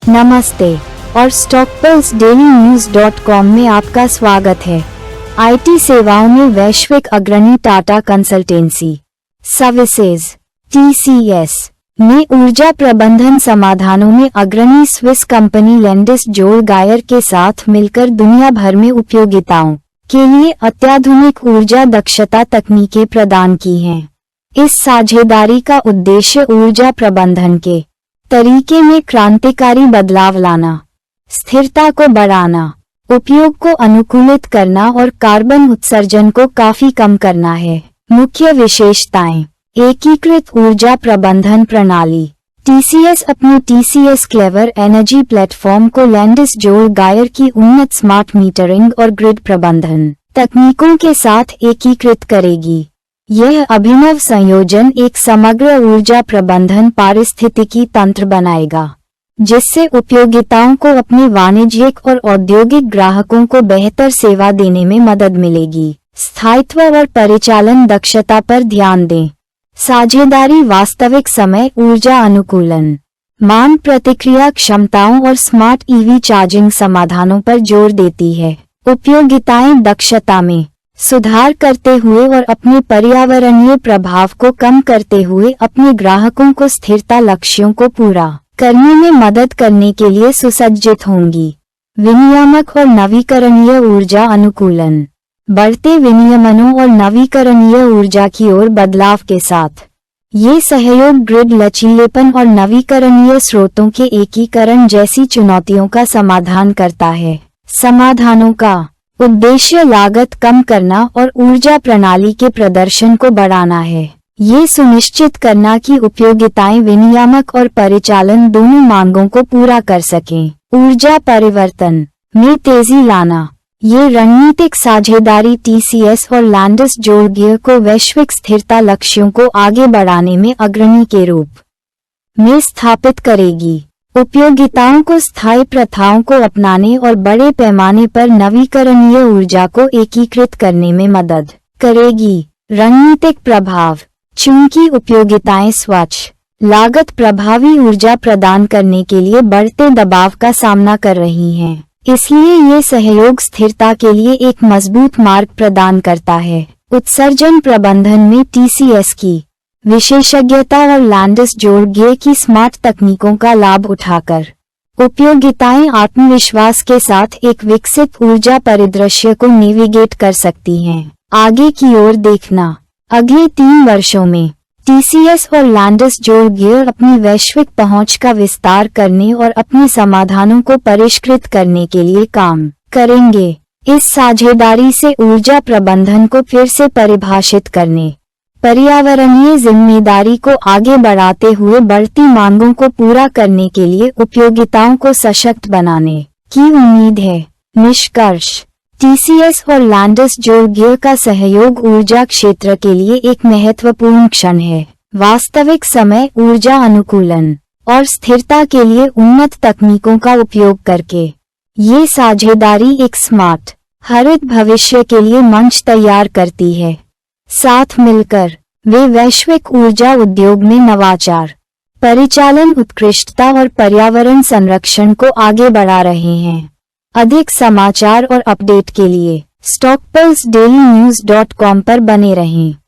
नमस्ते और stockpulseDailyNews.com में आपका स्वागत है। आईटी सेवाओं में वैश्विक अग्रणी टाटा कंसल्टेंसी सर्विसेज (TCS) ने ऊर्जा प्रबंधन समाधानों में अग्रणी स्विस कंपनी लैंडिस गायर के साथ मिलकर दुनिया भर में उपयोगिताओं के लिए अत्याधुनिक ऊर्जा दक्षता तकनीकें प्रदान की हैं। इस साझेदारी का उद्देश्य ऊर्जा प्रबंधन के तरीके में क्रांतिकारी बदलाव लाना, स्थिरता को बढ़ाना, उपयोग को अनुकूलित करना और कार्बन उत्सर्जन को काफी कम करना है। मुख्य विशेषताएं: एकीकृत ऊर्जा प्रबंधन प्रणाली। TCS अपने TCS क्लेवर एनर्जी प्लेटफॉर्म को लैंडिस गायर की उन्नत स्मार्ट मीटरिंग और ग्रिड प्रबंधन तकनीकों के साथ एकीकृत करेगी। यह अभिनव संयोजन एक समग्र ऊर्जा प्रबंधन पारिस्थितिकी तंत्र बनाएगा, जिससे उपयोगिताओं को अपने वाणिज्यिक और औद्योगिक ग्राहकों को बेहतर सेवा देने में मदद मिलेगी। स्थायित्व और परिचालन दक्षता पर ध्यान दें। साझेदारी वास्तविक समय ऊर्जा अनुकूलन, मान प्रतिक्रिया क्षमताओं और स्मार्ट EV चार्जिंग समाधानों पर जोर देती है। उपयोगिताएं दक्षता में सुधार करते हुए और अपने पर्यावरणीय प्रभाव को कम करते हुए अपने ग्राहकों को स्थिरता लक्ष्यों को पूरा करने में मदद करने के लिए सुसज्जित होंगी। विनियामक और नवीकरणीय ऊर्जा अनुकूलन। बढ़ते विनियमनों और नवीकरणीय ऊर्जा की ओर बदलाव के साथ ये सहयोग ग्रिड लचीलेपन और नवीकरणीय स्रोतों के एकीकरण जैसी चुनौतियों का समाधान करता है। समाधानों का उद्देश्य लागत कम करना और ऊर्जा प्रणाली के प्रदर्शन को बढ़ाना है। ये सुनिश्चित करना कि उपयोगिताएं विनियामक और परिचालन दोनों मांगों को पूरा कर सकें। ऊर्जा परिवर्तन में तेजी लाना। ये रणनीतिक साझेदारी TCS और लैंडिस गायर को वैश्विक स्थिरता लक्ष्यों को आगे बढ़ाने में अग्रणी के रूप में स्थापित करेगी। उपयोगिताओं को स्थायी प्रथाओं को अपनाने और बड़े पैमाने पर नवीकरणीय ऊर्जा को एकीकृत करने में मदद करेगी। रणनीतिक प्रभाव। चूंकि उपयोगिताएं स्वच्छ, लागत प्रभावी ऊर्जा प्रदान करने के लिए बढ़ते दबाव का सामना कर रही हैं, इसलिए ये सहयोग स्थिरता के लिए एक मजबूत मार्ग प्रदान करता है। उत्सर्जन प्रबंधन में TCS की विशेषज्ञता और लैंडिस गायर की स्मार्ट तकनीकों का लाभ उठाकर उपयोगिताएं आत्मविश्वास के साथ एक विकसित ऊर्जा परिदृश्य को नेविगेट कर सकती हैं। आगे की ओर देखना। अगले 3 वर्षों में TCS और लैंडिस गायर अपनी वैश्विक पहुंच का विस्तार करने और अपने समाधानों को परिष्कृत करने के लिए काम करेंगे। इस साझेदारी से ऊर्जा प्रबंधन को फिर से परिभाषित करने, पर्यावरणीय जिम्मेदारी को आगे बढ़ाते हुए बढ़ती मांगों को पूरा करने के लिए उपयोगिताओं को सशक्त बनाने की उम्मीद है। निष्कर्ष। TCS और लैंडिस गायर का सहयोग ऊर्जा क्षेत्र के लिए एक महत्वपूर्ण क्षण है। वास्तविक समय ऊर्जा अनुकूलन और स्थिरता के लिए उन्नत तकनीकों का उपयोग करके ये साझेदारी एक स्मार्ट, हरित भविष्य के लिए मंच तैयार करती है। साथ मिलकर वे वैश्विक ऊर्जा उद्योग में नवाचार, परिचालन उत्कृष्टता और पर्यावरण संरक्षण को आगे बढ़ा रहे हैं। अधिक समाचार और अपडेट के लिए stockpulseDailyNews.com पर बने रहें।